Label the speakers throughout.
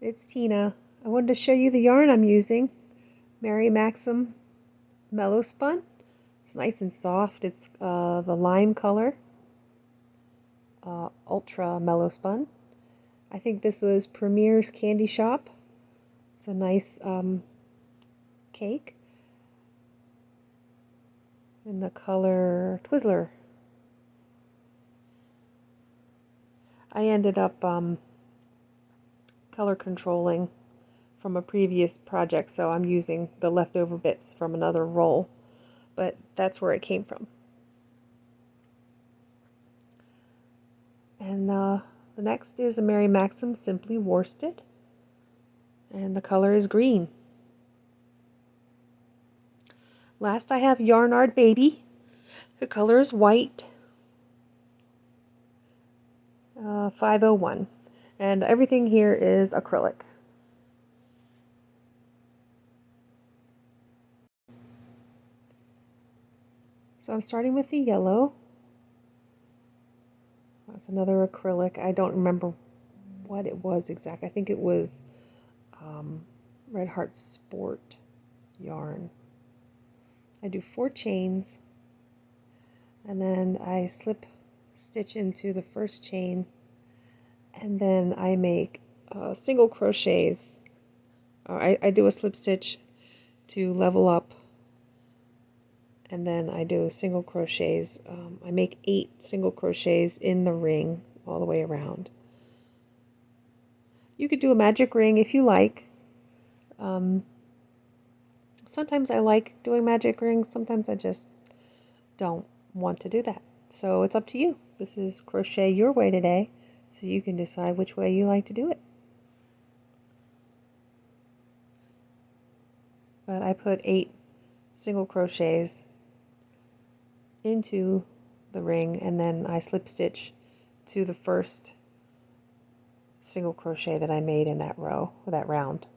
Speaker 1: It's Tina. I wanted to show you the yarn I'm using, Mary Maxim Mellow Spun. It's nice and soft. It's the lime color, Ultra Mellow Spun. I think this was Premier's Candy Shop. It's a nice cake in the color Twizzler. I ended up color controlling from a previous project, so I'm using the leftover bits from another roll, but that's where it came from. And the next is a Mary Maxim Simply Worsted, and the color is green. Last I have Yarnard Baby. The color is white, 501, and everything here is acrylic. So I'm starting with the yellow. That's another acrylic. I don't remember what it was exactly. I think it was Red Heart Sport yarn. I do 4 chains, and then I slip stitch into the first chain, and then I make single crochets. I do a slip stitch to level up, and then I do single crochets. I make 8 single crochets in the ring all the way around. You could do a magic ring if you like. Sometimes I like doing magic rings, sometimes I just don't want to do that. So it's up to you. This is Crochet Your Way today, so you can decide which way you like to do it. But I put 8 single crochets into the ring, and then I slip stitch to the first single crochet that I made in that row, or that round.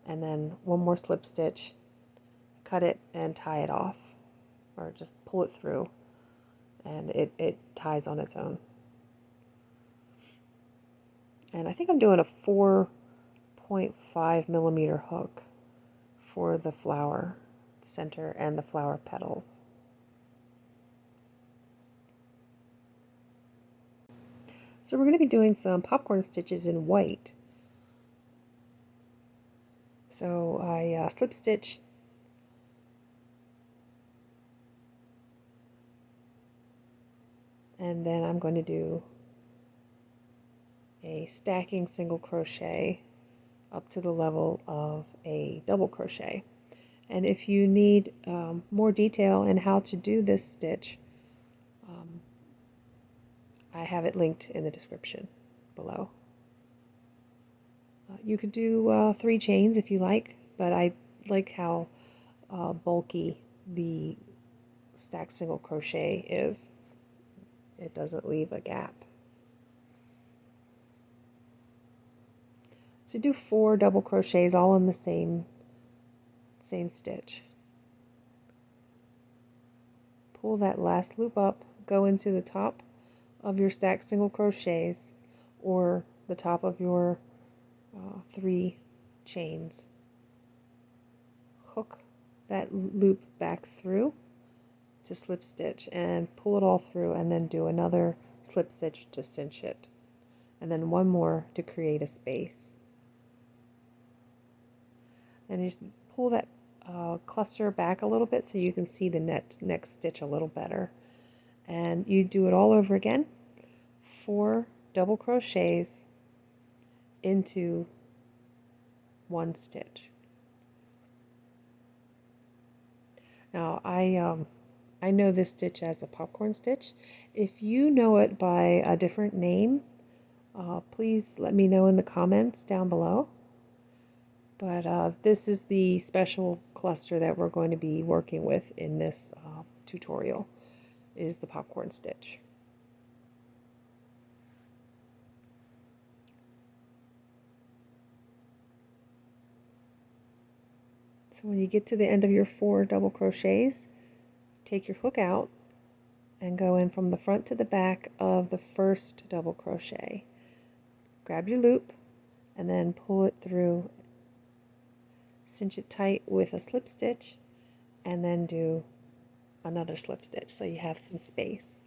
Speaker 1: And then one more slip stitch, cut it and tie it off, or just pull it through, and it ties on its own. And I think I'm doing a 4.5 millimeter hook for the flower center and the flower petals. So we're going to be doing some popcorn stitches in white. So I slip stitch and then I'm going to do a stacking single crochet up to the level of a double crochet. And if you need more detail in how to do this stitch, I have it linked in the description below. You could do 3 chains if you like, but I like how bulky the stacked single crochet is. It doesn't leave a gap. So do 4 double crochets all in the same stitch. Pull that last loop up, go into the top of your stacked single crochets, or the top of your 3 chains. Hook that loop back through to slip stitch and pull it all through, and then do another slip stitch to cinch it, and then one more to create a space. And just pull that cluster back a little bit so you can see the next stitch a little better. And you do it all over again. 4 double crochets into 1 stitch. Now I know this stitch as a popcorn stitch. If you know it by a different name, please let me know in the comments down below. But this is the special cluster that we're going to be working with in this tutorial, is the popcorn stitch. So when you get to the end of your 4 double crochets, take your hook out and go in from the front to the back of the first double crochet. Grab your loop and then pull it through, cinch it tight with a slip stitch, and then do another slip stitch so you have some space.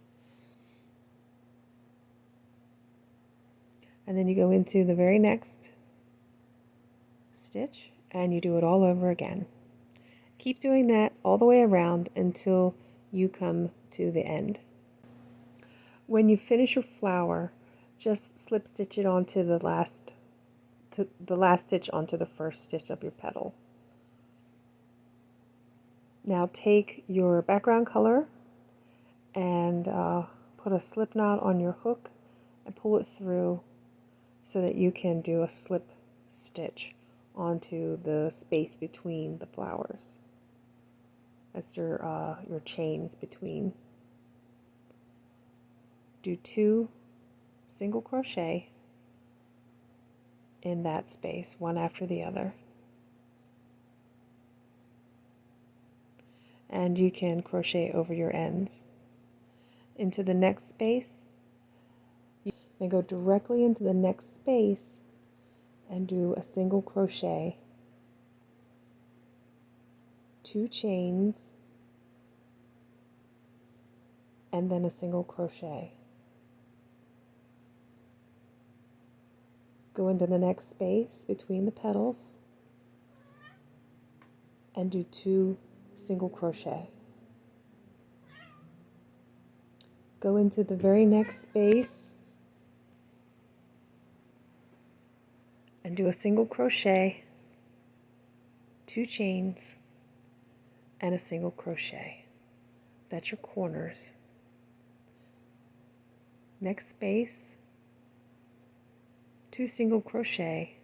Speaker 1: And then you go into the very next stitch and you do it all over again. Keep doing that all the way around until you come to the end. When you finish your flower, just slip stitch it onto the last stitch onto the first stitch of your petal. Now take your background color and put a slip knot on your hook and pull it through so that you can do a slip stitch onto the space between the flowers. That's your chains between. Do 2 single crochet in that space, one after the other. And you can crochet over your ends. Into the next space, then go directly into the next space and do a single crochet, 2 chains, and then a single crochet. Go into the next space between the petals and do 2 single crochet. Go into the very next space and do a single crochet, 2 chains, and a single crochet. That's your corners. Next space, 2 single crochet.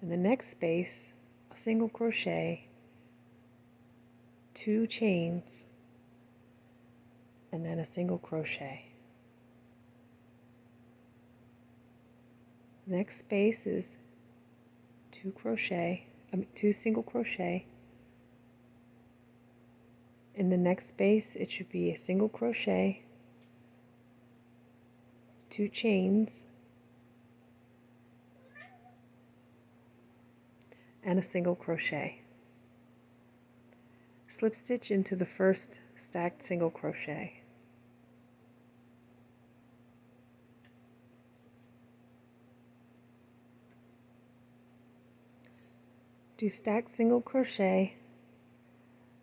Speaker 1: In the next space, a single crochet, 2 chains, and then a single crochet. Next space is 2 single crochet. In the next space, it should be a single crochet, 2 chains, and a single crochet. Slip stitch into the first stacked single crochet. Do stacked single crochet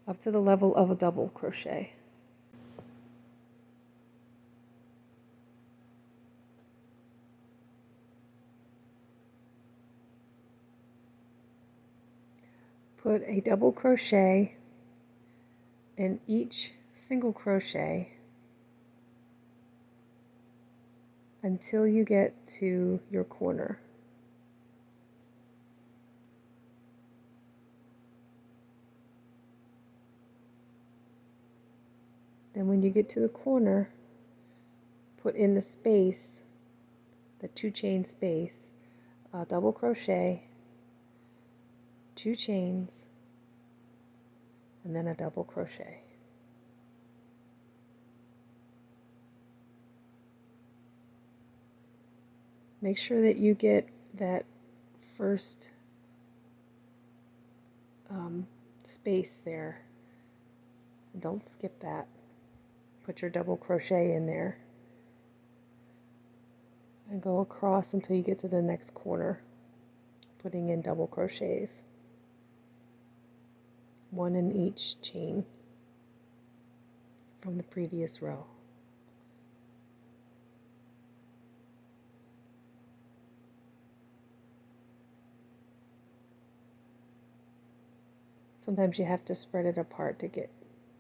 Speaker 1: up to the level of a double crochet. Put a double crochet in each single crochet until you get to your corner. Then when you get to the corner, put in the space, the 2 chain space, a double crochet, 2 chains, and then a double crochet. Make sure that you get that first space there. Don't skip that. Put your double crochet in there and go across until you get to the next corner, putting in double crochets, 1 in each chain from the previous row. Sometimes you have to spread it apart to get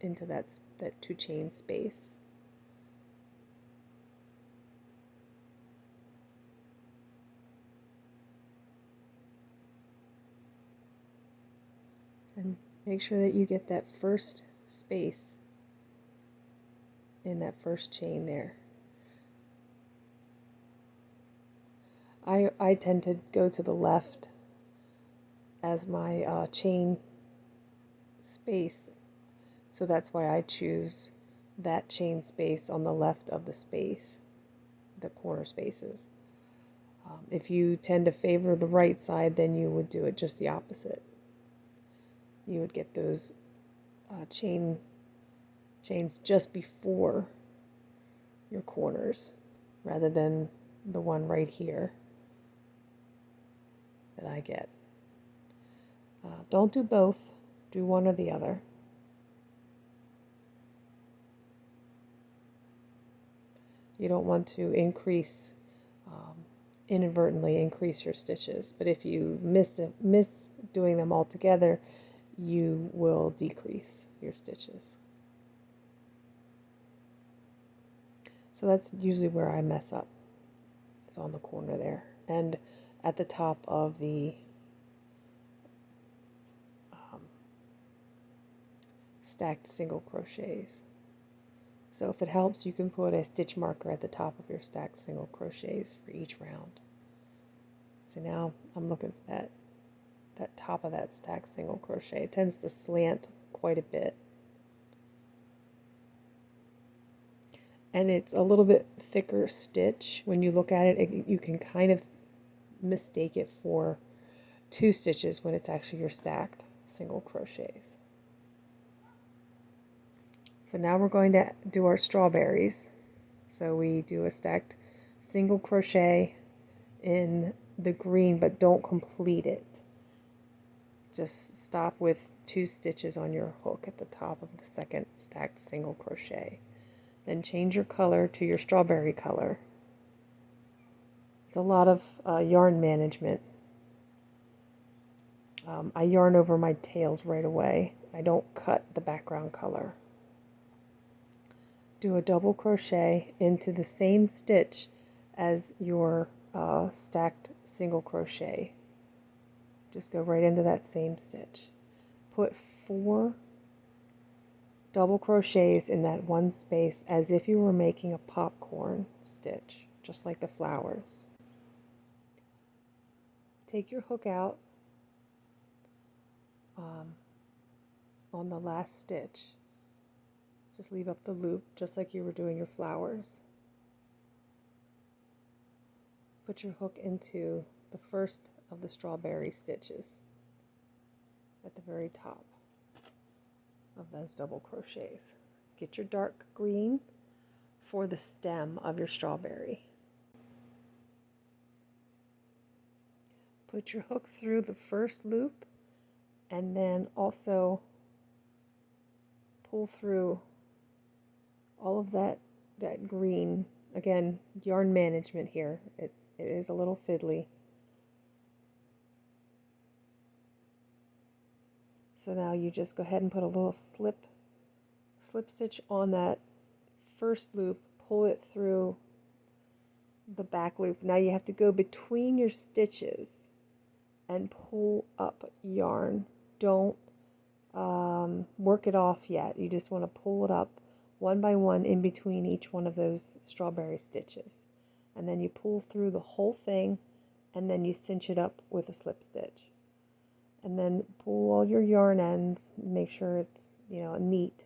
Speaker 1: into that 2 chain space. And make sure that you get that first space in that first chain there. I tend to go to the left as my chain space, so that's why I choose that chain space on the left of the space, the corner spaces. If you tend to favor the right side, then you would do it just the opposite. You would get those chains just before your corners rather than the one right here that I get. Don't do both, do one or the other. You don't want to inadvertently increase your stitches, but if you miss doing them all together, you will decrease your stitches. So that's usually where I mess up. It's on the corner there and at the top of the stacked single crochets. So if it helps, you can put a stitch marker at the top of your stacked single crochets for each round. So now I'm looking for that top of that stacked single crochet. It tends to slant quite a bit. And it's a little bit thicker stitch. When you look at it, you can kind of mistake it for 2 stitches when it's actually your stacked single crochets. So now we're going to do our strawberries. So we do a stacked single crochet in the green, but don't complete it. Just stop with 2 stitches on your hook at the top of the second stacked single crochet. Then change your color to your strawberry color. It's a lot of yarn management. I yarn over my tails right away. I don't cut the background color. Do a double crochet into the same stitch as your stacked single crochet. Just go right into that same stitch. Put 4 double crochets in that one space as if you were making a popcorn stitch, just like the flowers. Take your hook out on the last stitch. Just leave up the loop, just like you were doing your flowers. Put your hook into the first of the strawberry stitches at the very top of those double crochets. Get your dark green for the stem of your strawberry. Put your hook through the first loop and then also pull through all of that green. Again, yarn management here. It is a little fiddly. So now you just go ahead and put a little slip stitch on that first loop, pull it through the back loop. Now you have to go between your stitches and pull up yarn. Don't work it off yet. You just want to pull it up one by one in between each one of those strawberry stitches. And then you pull through the whole thing and then you cinch it up with a slip stitch. And then pull all your yarn ends, make sure it's, neat.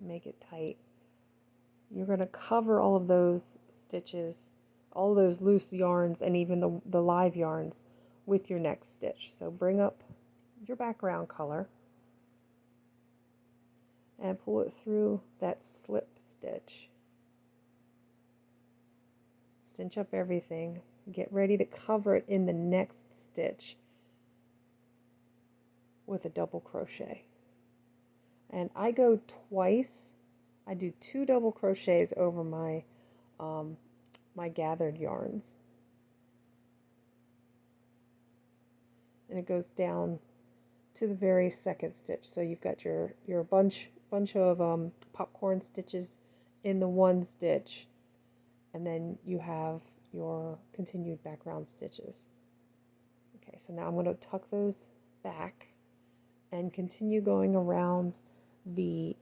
Speaker 1: Make it tight. You're going to cover all of those stitches, all those loose yarns, and even the live yarns with your next stitch. So bring up your background color and pull it through that slip stitch. Cinch up everything. Get ready to cover it in the next stitch with a double crochet. And I go twice. I do 2 double crochets over my my gathered yarns, and it goes down to the very second stitch. So you've got your bunch of popcorn stitches in the one stitch, and then you have your continued background stitches. Okay, so now I'm going to tuck those back and continue going around the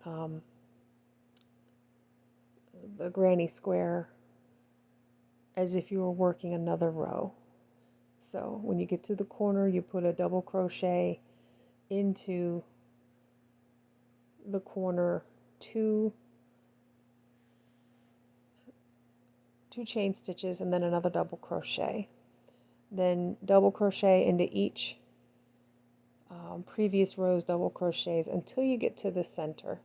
Speaker 1: granny square as if you were working another row. So when you get to the corner, you put a double crochet into the corner, two 2 chain stitches and then another double crochet. Then double crochet into each previous row's double crochets until you get to the center.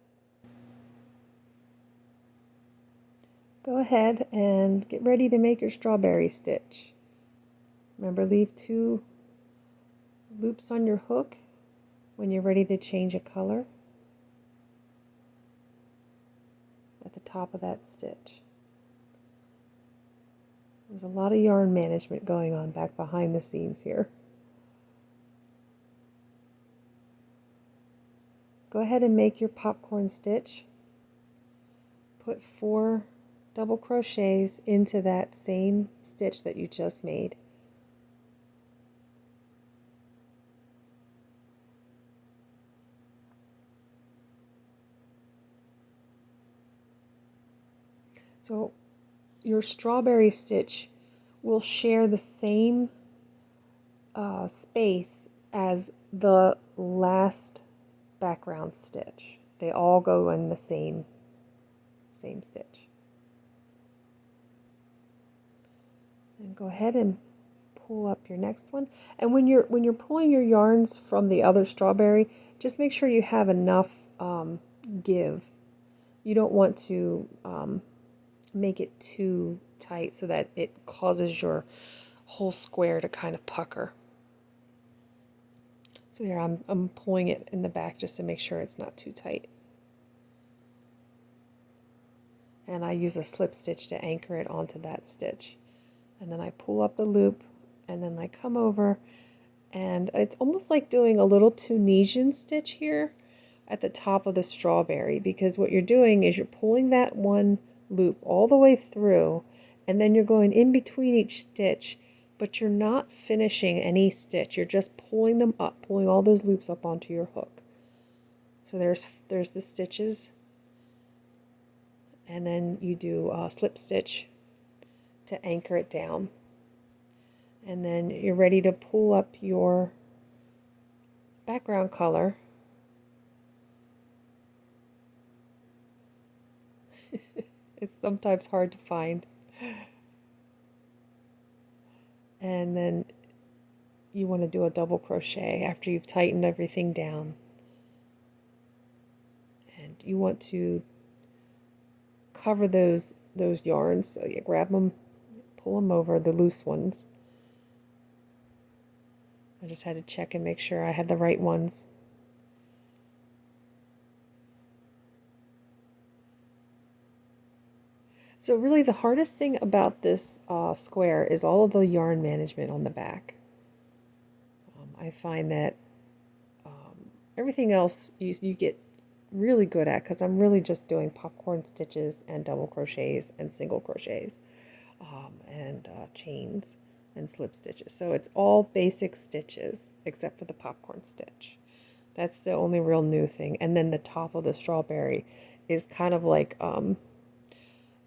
Speaker 1: Go ahead and get ready to make your strawberry stitch. Remember, leave 2 loops on your hook when you're ready to change a color at the top of that stitch. There's a lot of yarn management going on back behind the scenes here. Go ahead and make your popcorn stitch. Put 4 double crochets into that same stitch that you just made. So your strawberry stitch will share the same space as the last background stitch. They all go in the same stitch. And go ahead and pull up your next one. And when you're pulling your yarns from the other strawberry, just make sure you have enough give. You don't want to make it too tight so that it causes your whole square to kind of pucker. So there, I'm pulling it in the back just to make sure it's not too tight. And I use a slip stitch to anchor it onto that stitch. And then I pull up the loop, and then I come over, and it's almost like doing a little Tunisian stitch here at the top of the strawberry, because what you're doing is you're pulling that one loop all the way through, and then you're going in between each stitch, but you're not finishing any stitch. You're just pulling them up, pulling all those loops up onto your hook. So there's the stitches, and then you do a slip stitch to anchor it down. And then you're ready to pull up your background color. It's sometimes hard to find. And then you want to do a double crochet after you've tightened everything down. And you want to cover those yarns. So you grab them, pull them over, the loose ones. I just had to check and make sure I had the right ones. So really the hardest thing about this square is all of the yarn management on the back. I find that everything else you get really good at, because I'm really just doing popcorn stitches and double crochets and single crochets and chains and slip stitches. So it's all basic stitches except for the popcorn stitch. That's the only real new thing. And then the top of the strawberry is kind of like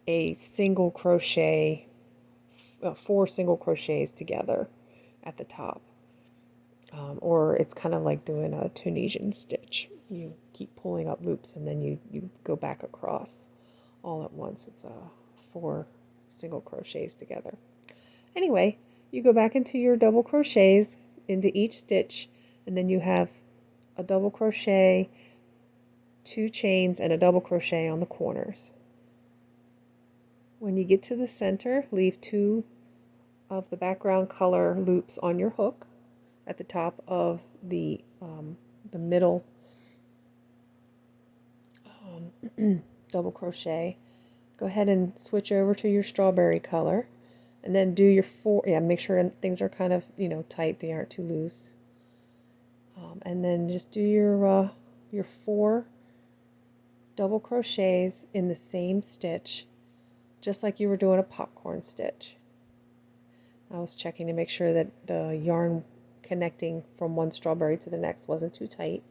Speaker 1: a single crochet, 4 single crochets together at the top. Or it's kind of like doing a Tunisian stitch. You keep pulling up loops and then you go back across all at once. It's 4 single crochets together. Anyway, you go back into your double crochets into each stitch, and then you have a double crochet, 2 chains, and a double crochet on the corners. When you get to the center, leave 2 of the background color loops on your hook at the top of the middle double crochet. Go ahead and switch over to your strawberry color, and then do your 4. Yeah, make sure things are kind of tight; they aren't too loose. And then just do your 4 double crochets in the same stitch, just like you were doing a popcorn stitch. I was checking to make sure that the yarn connecting from one strawberry to the next wasn't too tight.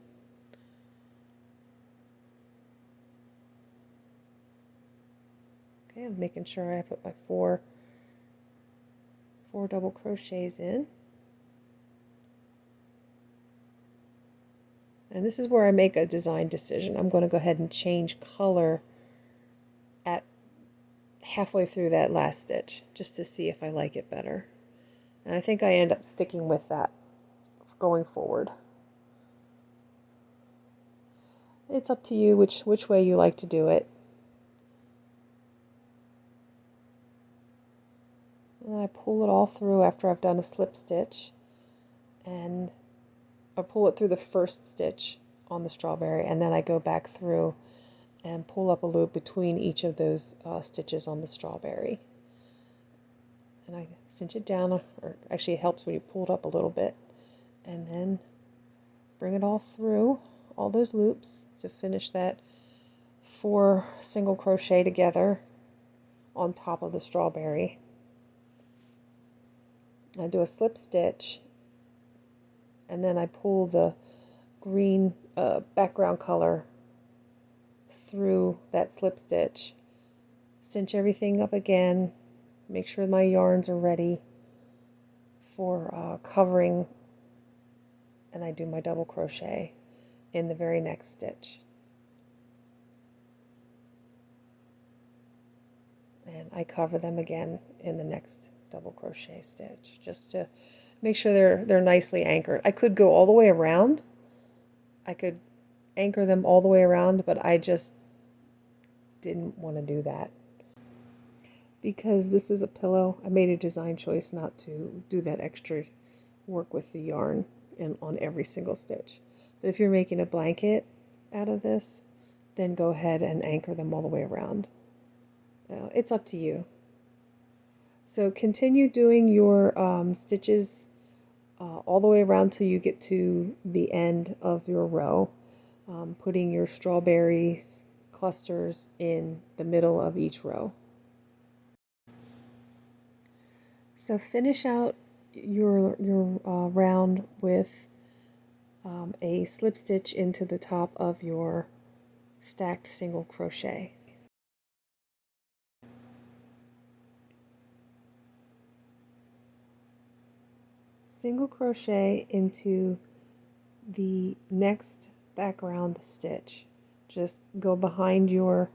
Speaker 1: Okay, I'm making sure I put my 4 double crochets in. And this is where I make a design decision. I'm going to go ahead and change color at halfway through that last stitch just to see if I like it better. And I think I end up sticking with that going forward. It's up to you which way you like to do it. And I pull it all through after I've done a slip stitch, and I pull it through the first stitch on the strawberry, and then I go back through and pull up a loop between each of those stitches on the strawberry. And I cinch it down, or actually it helps when you pull it up a little bit, and then bring it all through all those loops to finish that 4 single crochet together on top of the strawberry. I do a slip stitch, and then I pull the green background color through that slip stitch, cinch everything up again, make sure my yarns are ready for covering, and I do my double crochet in the very next stitch. And I cover them again in the next double crochet stitch, just to make sure they're nicely anchored. I could go all the way around. I could anchor them all the way around, but I just didn't want to do that. Because this is a pillow, I made a design choice not to do that extra work with the yarn and on every single stitch. But if you're making a blanket out of this, then go ahead and anchor them all the way around. It's up to you. So continue doing your stitches all the way around till you get to the end of your row, putting your strawberries clusters in the middle of each row. So finish out your round with a slip stitch into the top of your stacked single crochet. Single crochet into the next background stitch. Just go behind your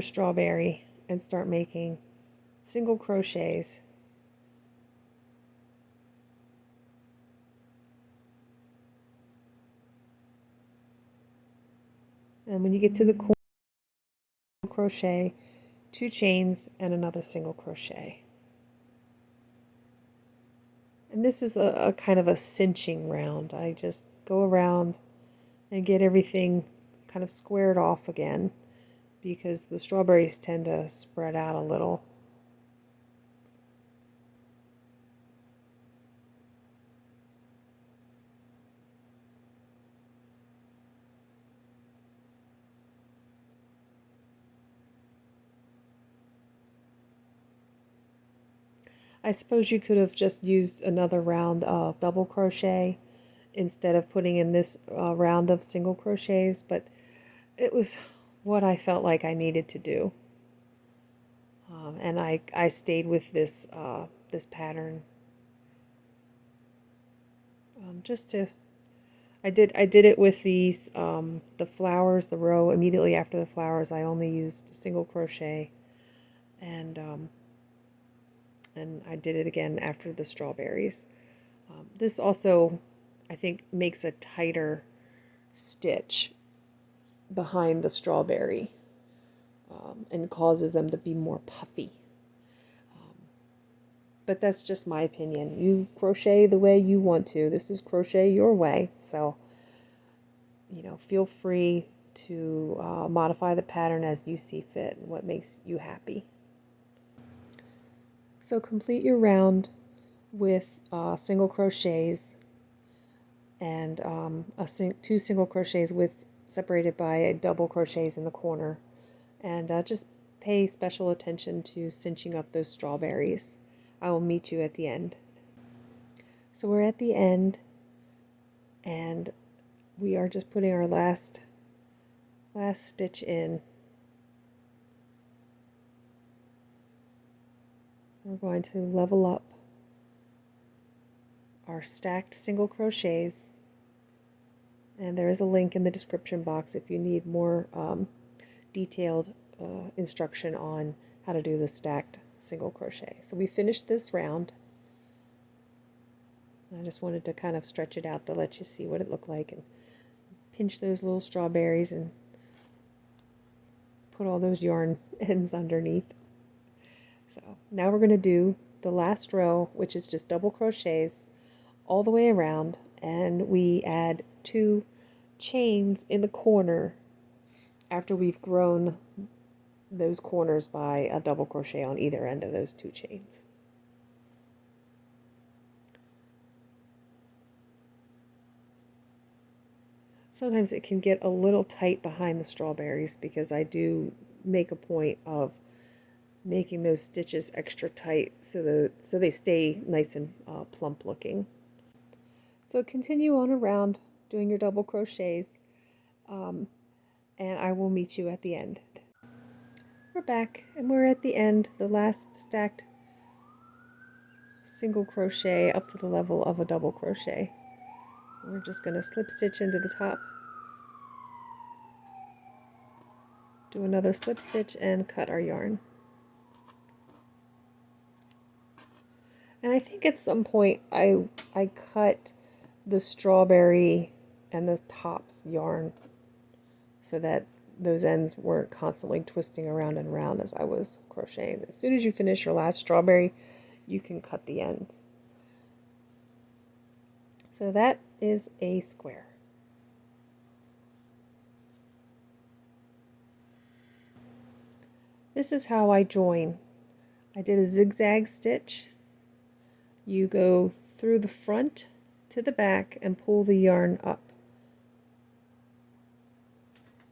Speaker 1: strawberry and start making single crochets. And when you get to the corner, crochet 2 chains and another single crochet. And this is a kind of a cinching round. I just go around and get everything kind of squared off again, because the strawberries tend to spread out a little. I suppose you could have just used another round of double crochet instead of putting in this round of single crochets, but it was what I felt like I needed to do. And I stayed with this this pattern just to I did it with these the flowers, the row immediately after the flowers. I only used a single crochet, and I did it again after the strawberries. This also, I think, makes a tighter stitch behind the strawberry and causes them to be more puffy. But that's just my opinion. You crochet the way you want to. This is crochet your way. So, you know, feel free to modify the pattern as you see fit and what makes you happy. So complete your round with single crochets and 2 single crochets separated by a double crochets in the corner, and just pay special attention to cinching up those strawberries. I will meet you at the end. So we're at the end, and we are just putting our last stitch in. We're going to level up our stacked single crochets And there is a link in the description box if you need more detailed instruction on how to do the stacked single crochet. So we finished this round. I just wanted to kind of stretch it out to let you see what it looked like, and pinch those little strawberries and put all those yarn ends underneath. So now we're going to do the last row, which is just double crochets all the way around, and we add 2 chains in the corner after we've grown those corners by a double crochet on either end of those 2 chains. Sometimes it can get a little tight behind the strawberries because I do make a point of making those stitches extra tight so they stay nice and plump looking. So continue on around doing your double crochets, and I will meet you at the end. We're back, and we're at the end, the last stacked single crochet up to the level of a double crochet. We're just going to slip stitch into the top, do another slip stitch, and cut our yarn. And I think at some point I cut the strawberry and the tops yarn so that those ends weren't constantly twisting around and around as I was crocheting. As soon as you finish your last strawberry, you can cut the ends. So that is a square. This is how I join. I did a zigzag stitch. You go through the front to the back and pull the yarn up.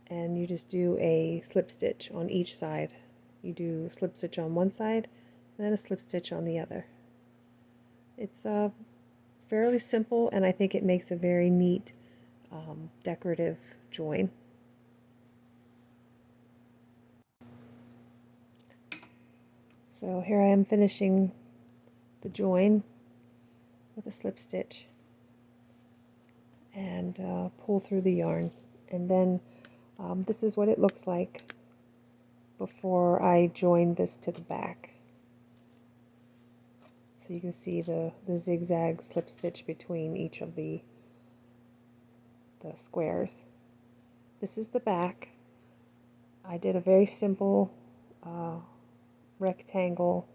Speaker 1: And you just do a slip stitch on each side. You do a slip stitch on one side and then a slip stitch on the other. It's fairly simple, and I think it makes a very neat decorative join. So here I am finishing the join with a slip stitch and pull through the yarn, and then this is what it looks like before I join this to the back. So you can see the zigzag slip stitch between each of the squares. This is the back. I did a very simple rectangle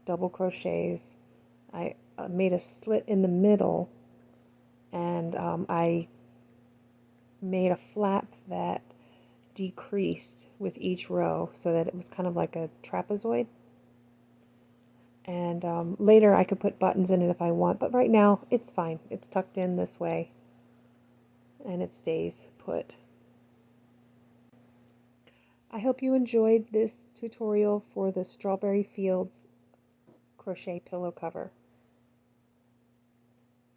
Speaker 1: double crochets. I made a slit in the middle, and I made a flap that decreased with each row so that it was kind of like a trapezoid. And later I could put buttons in it if I want, but right now it's fine. It's tucked in this way and it stays put. I hope you enjoyed this tutorial for the Strawberry Fields crochet pillow cover.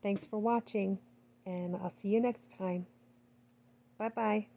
Speaker 1: Thanks for watching, and I'll see you next time. Bye-bye.